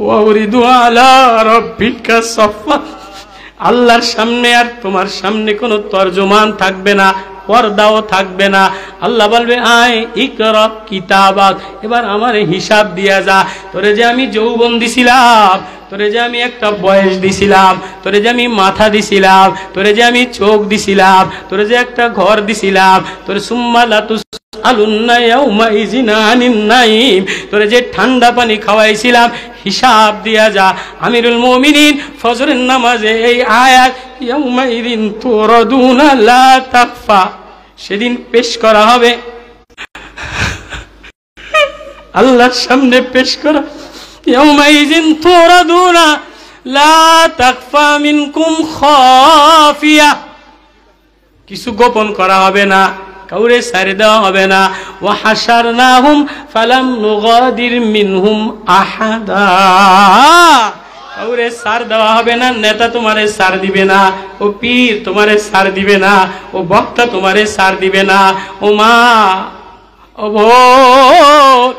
ওয়া উরিদু আলা রাব্বিকা সাফা, আল্লাহর সামনে আর তোমার সামনে কোনো তর্জমান থাকবে না, পর্দাও থাকবে না। আল্লাহ বলবে আয় ইকরা কিতাবাক, এবার আমার হিসাব দিয়া যা। তোরে যে আমি যৌবন দিছিলাম, তোরে যে আমি একটা বয়স দিছিলাম, তোরে যে আমি মাথা দিছিলাম, তোরে যে আমি চোখ দিছিলাম, তোরে যে একটা ঘর দিছিলাম, তোরে সুম্মা লা তুসআলুন্না ইয়াউমা ইযিন আনিন নাঈম, তোরে যে ঠান্ডা পানি খাওয়াইছিলাম, হিসাব দিয়া যা। আমিরুল মুমিনিন ফজরের নামাজে এই আয়াত ইয়াউমা ইযিন তুরাদুনা লা তাখফা, সেদিন পেশ করা হবে, আল্লাহর সামনে পেশ করা। ইয়াউমা ইযিন তুরাদুনা লা তাখফা মিনকুম খাফিয়া, কিছু গোপন করা হবে না, কাউরে ছাড়ে দেওয়া হবে না। ওয়া হাশারনাহুম ফালাম নুগাদির মিনহুম আহাদা, কাউরে ছাড় দেওয়া হবে না। নেতা তোমারে ছাড় দিবে না, ও পীর তোমারে ছাড় দিবে না, ও বক্তা তোমারে ছাড় দিবে না। ও মা, ও বোন,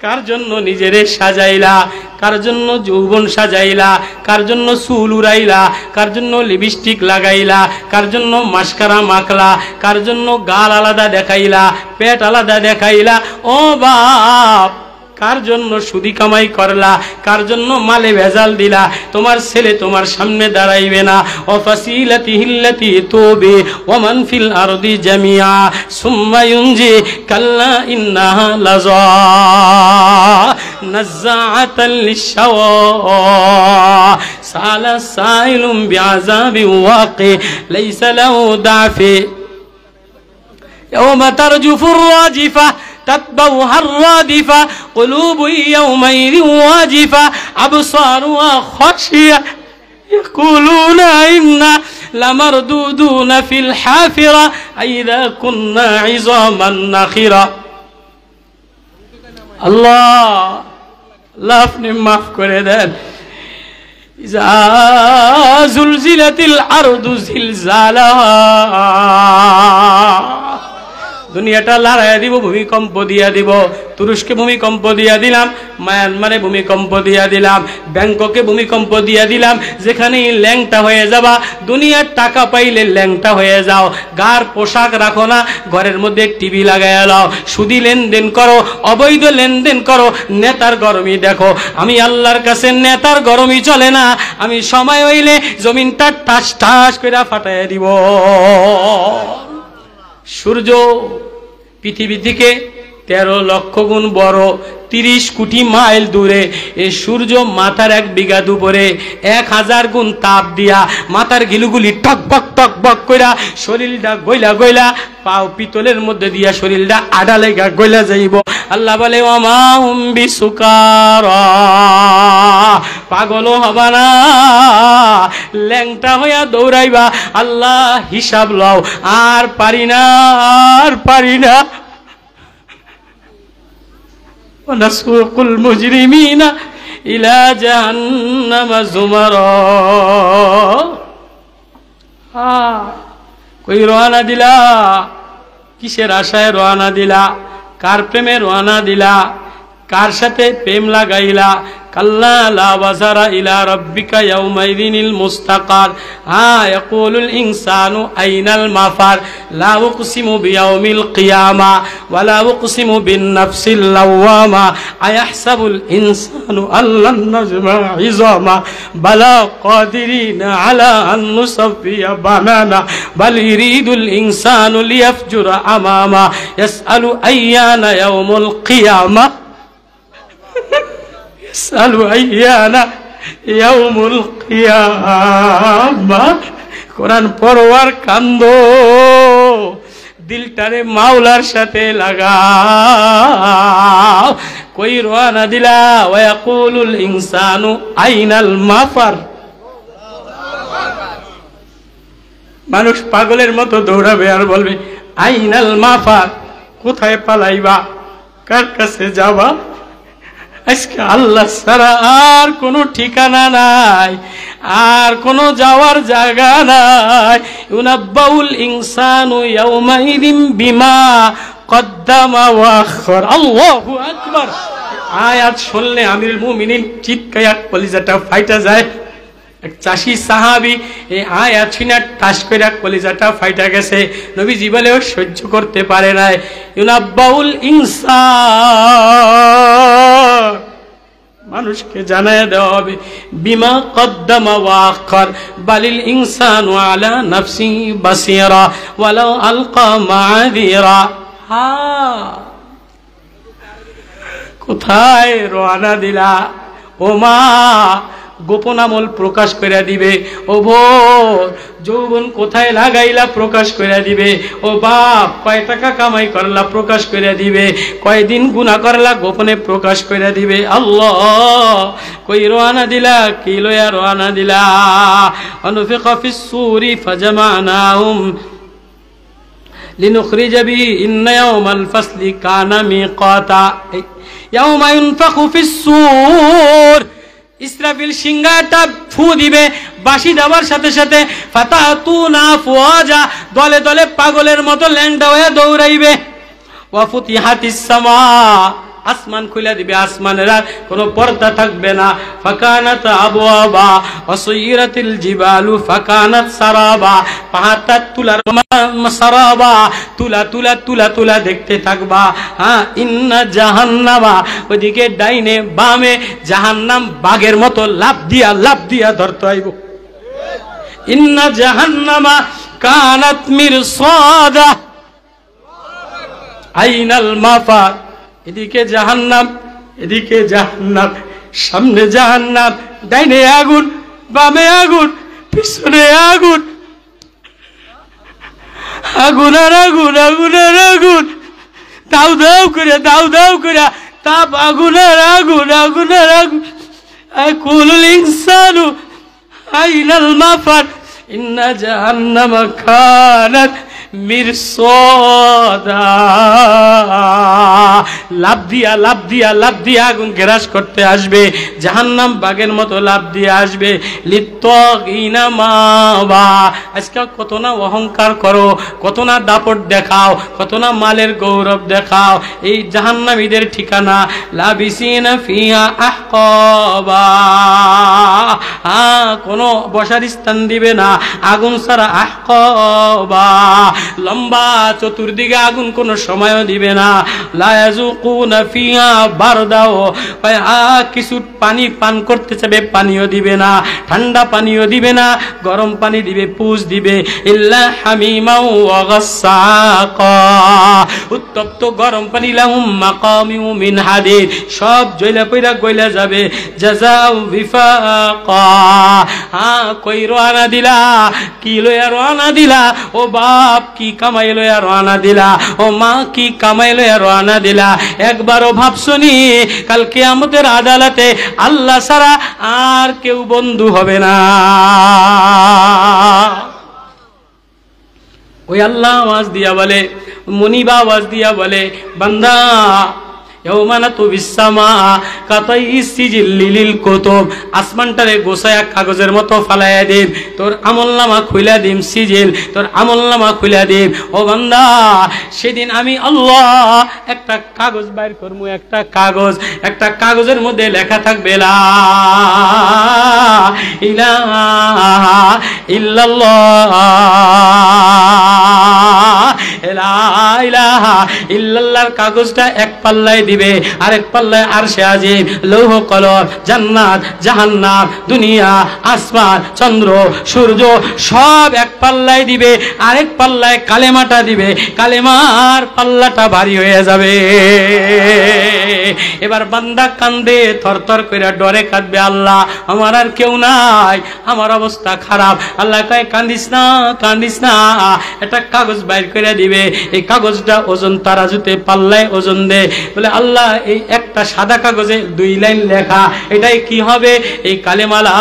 কার জন্য নিজেরে সাজাইলা, কার জন্য যৌবন সাজাইলা, কার জন্য চুল উড়াইলা, কার জন্য লিপস্টিক লাগাইলা, কার জন্য মাস্কারা মাখলা, কার জন্য গাল আলাদা দেখাইলা, পেট আলাদা দেখাইলা। ও বাপ, কার জন্য সুদি কামাই করলা, কার জন্য মালে ভেজাল দিলা। তোমার ছেলে তোমার সামনে দাঁড়াইবে না। ও ফাসিলাতিহিল্লাতি তুবি ওয়া মান ফিল আরদি জামিআ সুম্মা ইউনজি কাল্লা ইন্নাহা লাযা নাযাআতাল লিশশাওয়া সালা সাইলুম বিআযাবি ওয়াqi লাইসা লাহু দাফি ইয়াওমা তারজুফুর রাজিফা تتبعها الرادفة قلوب يومئذ واجفة أبصارها خاشعة يقولون إنا لمردودون في الحافرة أئذا كنا عظاما نخرة। الله لا أفني মাফ করে দেন। إذا زلزلت الأرض زلزالها, দুনিয়াটা লড়াইয়া দিব, ভূমিকম্প দিয়া দিব। তুরস্কে ভূমিকম্প দিয়া দিলাম, মায়ানমারে ভূমিকম্প দিয়া দিলাম, ব্যাংককে ভূমিকম্প দিয়া দিলাম। যেখানেই ল্যাংটা হয়ে যাবা, দুনিয়ার টাকা পাইলে ল্যাংটা হয়ে যাও, গার পোশাক রাখো না, ঘরের মধ্যে টিভি লাগাইয়া লাও, সুদি লেনদেন করো, অবৈধ লেনদেন করো, নেতার গরমই দেখো। আমি আল্লাহর কাছে নেতার গরমই চলে না, আমি সময় হইলে জমিনটা টাস টাস করে ফাটাইয়া দিব। সূর্য পৃথিবী থেকে 13 লক্ষ গুণ বড়, 30 কোটি মাইল দূরে। এই সূর্য মাথার 1 বিঘা উপরে 1000 গুণ তাপ দিয়া মাথার গিলুগুলি টকবক টকবক কইরা শরীরটা গইলা গইলা, পাও পিতলের মধ্যে দিয়া শরীরটা আডা লেগা গইলা যাইব। আল্লাহ বলে ওমা হুম বিসুকারা, পাগল হবা না, ল্যাংটা হইয়া দৌড়াইবা। আল্লাহ হিসাব লও, আর পারি না, আর পারি না। ওয়ানাসুকুল মুজরিমিনা ইলা জাহান্নামা যুমারা। কই রওনা দিলা, কিসের আশায় রওনা দিলা, কার প্রেমে রওনা দিলা, কার সাথে প্রেম লাগাইলা। কাল্লা লা ওয়াজারা ইলা রাব্বিকা ইয়াউমাইযিনিল মুস্তাকার। ইয়াকুলুল ইনসানু আইনাল মাফার। লা উকসিমু বিয়াউমিল কিয়ামা ওয়া লা উকসিমু বিন নাফসিল লাওয়ামা। আয়াহসাবুল ইনসানু আল্লান নাজমা ইযামা বালা কাদিরিনা আলা আন নুসাফিয়া বানানা বাল ইরিদুল ইনসানু লিয়াফজুরা আমামা ইয়াসআলু আইয়ানা ইয়াউমুল কিয়ামা সালু আইয়ানা ইয়াউমুল কিয়ামা। কোরআন পড়োয়ার কান্দো, দিলটারে মাওলার সাথে লাগাও। কই রওনা দিলা, ওয়া ইয়াকুলুল ইনসানু আইনাল মাফার। মানুষ পাগলের মতো দৌড়াবে আর বলবে আইনাল মাফার, কোথায় পালাইবা, কার কাছে যাবা। আজকে আল্লাহ ছাড়া আর কোনো ঠিকানা নাই, আর কোনো যাওয়ার জায়গা নাই। ইউনাব্বাউল ইনসানু ইয়াউমাইযিন বিমা কদ্দামা ওয়া আখখার। আল্লাহু আকবার। আয়াত শুনলে আমিরুল মুমিনিন চিৎকার কলিজাটা ফাইটা যায়। এক চাষি সাহাবী এই আয়াত শুনে ঠাস করে কলিজাটা ফাইটা গেছে। নবীজি বলেও সহ্য করতে পারে নাই। ইউনাব্বাউল ইনসান, মানুষকে জানায় দেওয়া হবে বিমা কদ্দামা ওয়া আখার, বালিল ইনসানু আলা নাফসি বাসীরা ওয়ালাউ আলকা মাআযিরা। কোথায় রওনা দিলা ও মা? গোপন আমল প্রকাশ করে দিবে। ও বোন, যৌবন কোথায় লাগাইলা প্রকাশ করে দিবে। ও বাপ, কয় টাকা কামাই করলা প্রকাশ করে দিবে। কয়দিন গুনাহ করলা গোপনে প্রকাশ করে দিবে। আল্লাহ, কই রওনা দিলা, কি লয়া রওনা দিলা? অনুফিকা ফিস সূরি ফাজামানাহুম লিনুখরিজ বিহি ইন্না ইয়াওমাল ফাসলি কানা মিকাতা। ইয়াওমা ইউনফাখু ফিস সূর, ইসরাফিল সিংহাটা ফু দিবে। বাঁশি দেওয়ার সাথে সাথে ফাতাতুনা ফুয়াজা, দলে দলে পাগলের মতো ল্যাংড়া হয়ে দৌড়াইবে। ওয়া ফুতিহাতিস সামা, আসমান খুলে দিবে, আসমানের আর কোনো পর্দা থাকবে না। ফাকানাত আবওয়াবা ওয়াসুইরাতিল জিবালু ফাকানাত সারাবা, পাহাড়টা তুলার সারাবা, তুলা তুলা তুলা তুলা দেখতে থাকবা। হ্যাঁ, ইন্না জাহান্নামা, ওদিকে ডাইনে বামে জাহান্নাম বাঘের মতো লাফ দিয়া ধরতে আইব। ইন্না জাহান্নামা কানাত মিরসাদা আইনাল মাফার, এদিকে জাহান্নাম, এদিকে জাহান্নাম, সামনে জাহান্নাম, ডাইনে আগুন, বামে আগুন, পিছনে আগুন, আগুন আর আগুন, আগুন আর আগুন, দাউ দাউ করে তাপ, আগুন আর আগুন, আগুন আর আগুন। আকুলুল ইনসানু আইনাল মাফার ইন্না জাহান্নামা কানাত মিরসাদা। লাভ দিয়া আগুন গ্রাস করতে আসবে। জাহান্নাম বাঘের মতো লাভ দিয়ে আসবে। লিত্তাগিনা মাওয়া, আজকে কত না অহংকার করো, কত না দাপট দেখাও, কত না মালের গৌরব দেখাও। এই জাহান্নামীদের ঠিকানা লাবিসিনা ফিহা আহকাবা, কোনো বসার স্থান দিবে না, আগুন ছাড়া আহকাবা, লম্বা চতুর্দিকে আগুন কোনো সময়ও দিবে না। লা ইয়াযুকুনা ফিহা বারদাও, কিছু পানি পান করতে চাবে, পানিও দিবে না, ঠান্ডা পানিও দিবে না, গরম পানি দিবে, পুষ দিবে। ইল্লা হামিমা ওয়া গাসসাকা, উত্তপ্ত গরম পানি, লাহুম মাকামিউ মিন হাদিদ, সব জ্বলা পইরা গইলা যাবে। জাযাউ বিফাকা, কই রওনা দিলা, কি লয়া রওনা দিলা? ও বাপ, কি কামাই লয়া রওনা দিলা? ও মা, কি কামাই লয়া রওনা দিলা? একবারও ভাবছনি কাল কিয়ামতের আদালতে আল্লাহ ছাড়া আর কেউ বন্ধু হবে না? ওই আল্লাহ আওয়াজ দিয়া বলে, মুনিবা আওয়াজ দিয়া বলে, বান্দা আসমানটারে গোছায়া কাগজের মতো ফালাইয়া দিম, তোর আমলনামা খুইলা দিম, সিজিল তোর আমলনামা খুইলা দিম। ও বান্দা, সেদিন আমি আল্লাহ একটা কাগজ বাইর করবো, একটা কাগজের মধ্যে লেখা থাকবে লা ইলাহা ইল্লাল্লাহ, লা ইলাহা ইল্লাল্লাহর কাগজটা এক পাল্লায় দিবে, আরেক পাল্লায় আরশে আজিম, লৌহ কলম, জান্নাত, জাহান্নাম, দুনিয়া, আসমান, চন্দ্র, সূর্য সব এক পাল্লায় দিবে, আরেক পাল্লায় কালেমাটা দিবে। কালেমার পাল্লাটা ভারী হয়ে যাবে। এবার বান্দা কান্দে, থরথর করে ডরে কাঁদবে, আল্লাহ আমার আর কেউ নাই, আমার অবস্থা খারাপ। আল্লাহ কয়, কান্দিস না, একটা কাগজ বাইর করে দিবে। এই কাগজটা ওজন তারাজুতে পাল্লায় ওজন দে। বলে আল্লাহ, এই একটা সাদা কাগজে 2 লাইন লেখা, এটাই কি হবে? এই কালেমা লা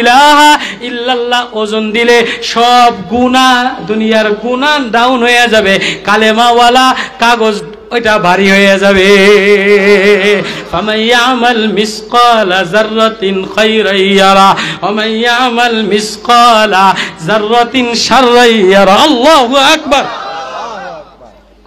ইলাহা ইল্লাল্লাহ ওজন দিলে সব গুনাহ, দুনিয়ার গুনাহ ডাউন হয়ে যাবে। কালেমাওয়ালা কাগজ ওইটা ভারী হয়ে যাবে। ফামান ইয়ামাল মিসকালা যাররাতিন খায়রান ইয়ারা ওয়া মান ইয়ামাল মিসকালা যাররাতিন শাররান ইয়ারা। আল্লাহু আকবার।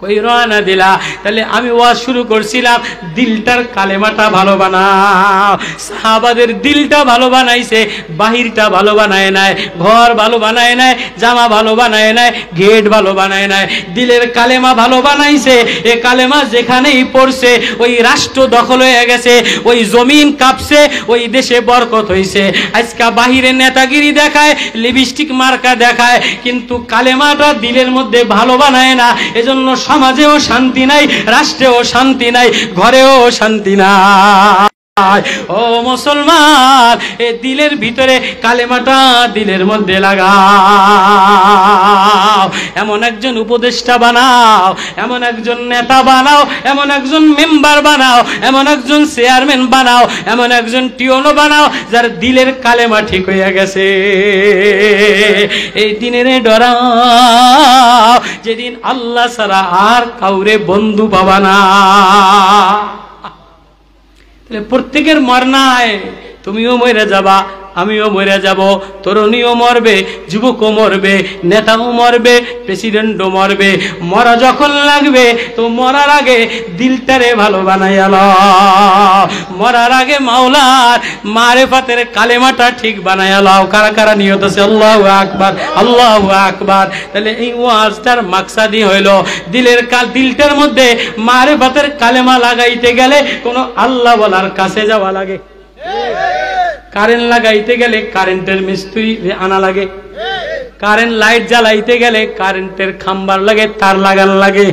কই রওনা দিলা? তাহলে আমি ওয়াজ শুরু করছিলাম দিলটার কালেমাটা ভালো বানাও। সাহাবাদের দিলটা ভালো বানাইছে, বাহিরটা ভালো বানায় নাই, ঘর ভালো বানায় নাই, জামা ভালো বানায় নাই, গেট ভালো বানায় নাই, দিলের কালেমা ভালো বানাইছে। এ কালেমা যেখানেই পড়ছে ওই রাষ্ট্র দখল হয়ে গেছে, ওই জমিন কাঁপছে, ওই দেশে বরকত হইছে। আজকে বাহিরে নেতাগিরি দেখায়, লিপস্টিক মার্কা দেখায়, কিন্তু কালেমাটা দিলের মধ্যে ভালো বানায় না। এজন্য সমাজেও শান্তি নাই, রাষ্ট্রেও শান্তি নাই, ঘরেও শান্তি নাই। ও মুসলমান, এ দিলের ভিতরে কালেমাটা দিলের মধ্যে লাগাও। এমন একজন উপদেষ্টা বানাও, এমন একজন নেতা বানাও, এমন একজন মেম্বার বানাও, এমন একজন চেয়ারম্যান বানাও, এমন একজন টিওনো বানাও যার দিলের কালেমা ঠিক হইয়া গেছে। এই দিনের ডরাও যেদিন আল্লাহ ছাড়া আর কাউরে বন্ধু পাবা না। প্রত্যেকের মরনায়, তুমিও মরে যাবা, আমিও মরে যাব, তরুণীও মরবে, যুবকও মরবে, নেতাও মরবে, প্রেসিডেন্টও মরবে। মরা যখন লাগবে তো মরার আগে দিলটারে ভালো বানাইয়া লও, মরার আগে মাওলার মারেফাতের কালেমাটা ঠিক বানাইয়া লও। কারা কারা নিয়ত আছে? আল্লাহু আকবার, আল্লাহু আকবার। তাহলে এই ওয়াজটার মাকসাদই হইল দিলটার মধ্যে মারেফাতের কালেমা লাগাইতে গেলে কোন আল্লাহ বলার কাছে যাওয়া লাগে। কারেন্ট লাগাইতে গেলে কারেন্টের মিস্ত্রি আনা লাগে, কারেন্ট লাইট জ্বালাইতে গেলে কারেন্টের খাম্বার লাগে, তার লাগান লাগে।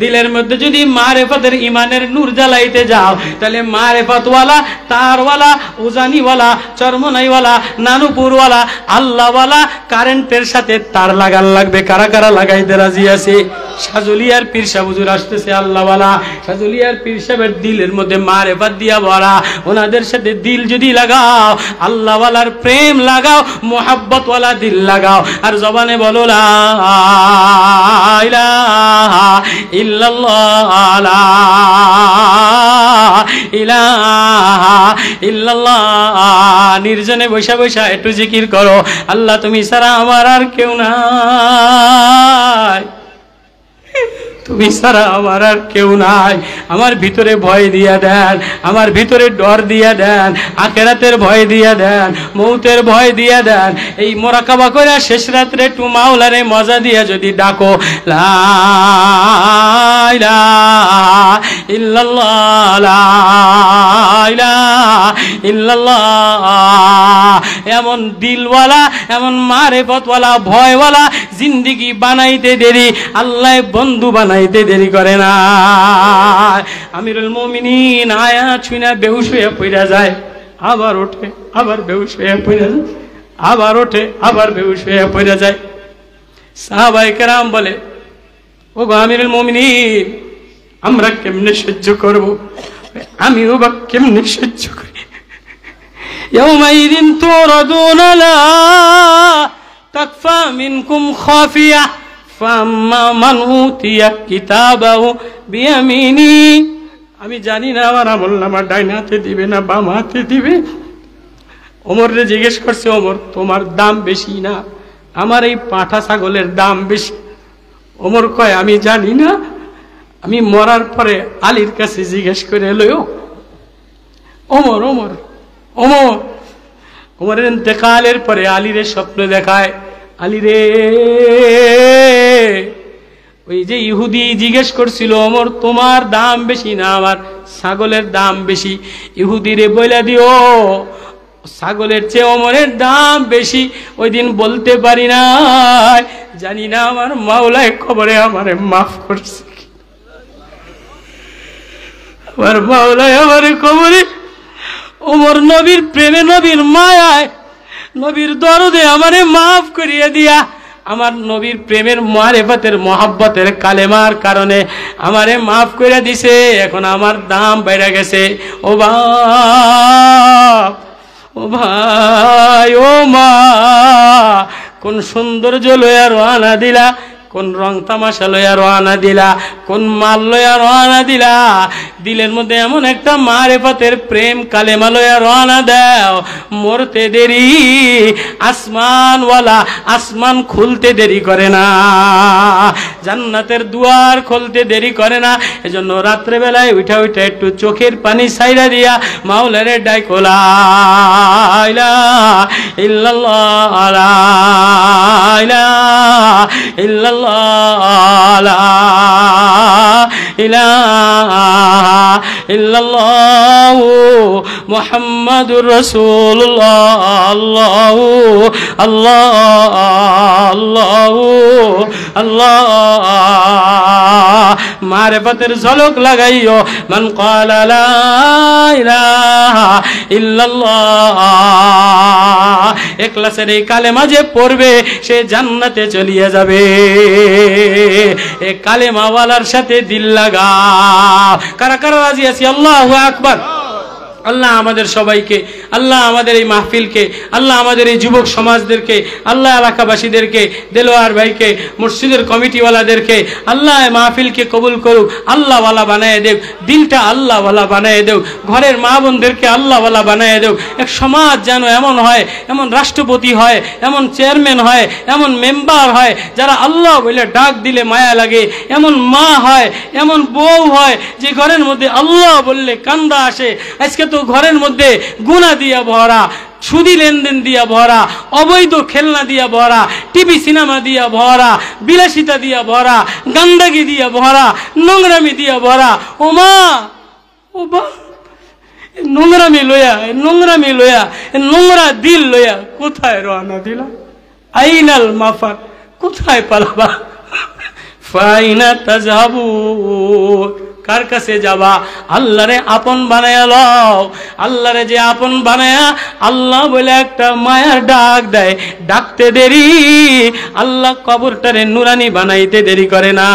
দিলের মধ্যে যদি মারেফাতের ইমানের নূর জ্বালাইতে যাও তাহলে মারেফাতওয়ালা, তারওয়ালা, উজানিওয়ালা, চরমনাইওয়ালা, নানুপুরওয়ালা, আল্লাহওয়ালা কারেন্টের সাথে তার লাগান লাগবে। কারা কারা লাগাইতে রাজি আছে? সাজুলিয়ার পীর সাহেব হুজুর আসতেছে আল্লাহওয়ালা, সাজুলিয়ার পীর সাহেবের দিলের মধ্যে মারেফাত দিয়া ভরা। ওনাদের সাথে দিল যদি লাগাও, আল্লাহওয়ালার প্রেম লাগাও, মোহাব্বতওয়ালা দিল লাগাও, আর জবানে বলো লা ইলাহা ইল্লাল্লাহ, লা ইলাহা ইল্লাল্লাহ। নির্জনে বৈশা বৈশা একটু জিকির করো, আল্লাহ তুমি ছাড়া আমার আর কেউ নাই, তুমি ছাড়া আমার আর কেউ নাই। আমার ভিতরে ভয় দিয়া দেন, আমার ভিতরে ডর দিয়া দেন, আখিরাতের ভয় দিয়া দেন, মৌতের ভয় দিয়া দেন। এই মোরাকাবা করে শেষ রাত্রে একটু মাওলারে মজা দিয়া যদি ডাকো লা ইলাহা ইল্লাল্লাহ, লা ইলাহা ইল্লাল্লাহ, এমন দিলওয়ালা, এমন মারেফতওয়ালা, ভয়ওয়ালা জিন্দেগি বানাইতে দেরি, আল্লাহ বন্ধু বানাইতে দেরি করে না। আমিরুল মুমিনিন আয়াত শুনে বেহুশ হয়ে পড়ে যায়, আবার ওঠে, আবার বেহুশ হয়ে পড়ে যায়, আবার ওঠে, আবার বেহুশ হয়ে পড়ে যায়। সাহাবায়ে কেরাম বলে, ও গো আমিরুল মুমিনিন, আমরা কেমনে সহ্য করব? আমিও বা কেমনে সহ্য করি? ইয়াউমাইদিন তুরাদুনা লা তাকফা মিনকুম খাফিয়া ফাম্মা মান উতিয়া কিতাবাহু বিয়ামিনি। আমি জানি না আমার আমলনামা ডাইন হাতে দিবে না বাম হাতে দিবে। ওমররে জিজ্ঞেস করছে, ওমর তোমার দাম বেশি না আমার এই পাঁঠা ছাগলের দাম বেশি? ওমর কয় আমি জানি না, আমি মরার পরে আলীর কাছে জিজ্ঞেস করে লইও। ওমর ওমর ওমর ওমরের ইন্তেকালের পরে আলীরে স্বপ্ন দেখায়, আলী রে, ওই যে ইহুদি জিজ্ঞেস করছিল ওমর তোমার দাম বেশি না আমার ছাগলের দাম বেশি, ইহুদি রে বইলা দিও ছাগলের চেয়ে ওমরের দাম বেশি। ওই দিন বলতে পারি না, জানি না আমার মাওলায় কবরে আমারে মাফ করছে, আমার মাওলায় আমারে কবরে ওমর নবীর প্রেমে, নবীর মায়ায়, নবীর দরদে আমারে মাফ করিয়ে দিয়া, আমার নবীর প্রেমের মারেফাতের মহাব্বতের কালেমার কারণে আমারে মাফ করে দিছে। এখন আমার দাম বেড়ে গেছে। ও বাপ, ও ভাই, ও মা, কোন সৌন্দর্য লইয়া রওনা দিলা, কোন রং তামাশা লইয়া রওনা দিলা, কোন মাল লইয়া রওনা দিলা। দিলের মধ্যে এমন একটা মারেফাতের প্রেম কালেমা লইয়া রওনা দাও, মরতে দেরি আসমানওয়ালা আসমান খুলতে দেরি করে না। জান্নাতের দুয়ার খুলতে দেরি করে না। এজন্য রাত্রে বেলায় উঠা উঠা একটু চোখের পানি ছাইরা দিয়া মাওলারে ডাইকো লা ইলাহা ইল্লাল্লাহ লা ইলাহা ইল্লাল্লাহ লা ইলাহা ইল্লাল্লাহ মুহাম্মাদুর রাসূলুল্লাহ আল্লাহু আল্লাহ আল্লাহু আল্লাহ মারিফাতের ঝলক লাগাইও। মান ক্বালা লা ইলাহা ইল্লাল্লাহ, ইখলাসের এই কালেমা যে পড়বে সে জান্নাতে চলিয়ে যাবে। এই কালেমাওয়ালার সাথে দিল লাগাও। কারা কারা রাজি আছি? আল্লাহু আকবার। আল্লাহ আমাদের সবাইকে, আল্লাহ আমাদের এই মাহফিলকে, আল্লাহ আমাদের এই যুবক সমাজদেরকে, আল্লাহ এলাকাবাসীদেরকে, দেলোয়ার ভাইকে, মসজিদের কমিটিওয়ালাদেরকে আল্লাহ মাহফিলকে কবুল করুক, আল্লাহওয়ালা বানায় দেও, দিলটা আল্লাহওয়ালা বানায় দেও, ঘরের মা বোনদেরকে আল্লাহওয়ালা বানায় দেও। এক সমাজ যেন এমন হয়, এমন রাষ্ট্রপতি হয়, এমন চেয়ারম্যান হয়, এমন মেম্বার হয় যারা আল্লাহ বলে ডাক দিলে মায়া লাগে, এমন মা হয়, এমন বউ হয় যে ঘরের মধ্যে আল্লাহ বললে কান্দা আসে। আজকে তো ঘরের মধ্যে গুনাহ দিয়া ভরা, সুদি লেনদেন দিয়া ভরা, অবৈধ খেলনা দিয়া ভরা, টিভি সিনেমা দিয়া ভরা, বিলাসিতা দিয়া ভরা, গান্দাগি দিয়া ভরা, নোংরামি দিয়া ভরা। ও মা, ও বা, নোংরামি লইয়া, নোংরামি লইয়া, নোংরা দিল লইয়া কোথায় রওনা দিলা? আইনাল মাফার, কোথায় পালাবা? ফাইনা তাযহাবু, কার কাছে যাবা? আল্লাহরে আপন বানায়া লও। আল্লাহরে যে আপন বানায়া আল্লাহ বলে একটা মায়ার ডাক দেয়, ডাকতে দেরি, আল্লাহ কবরটারে নুরানি বানাইতে দেরি করে না।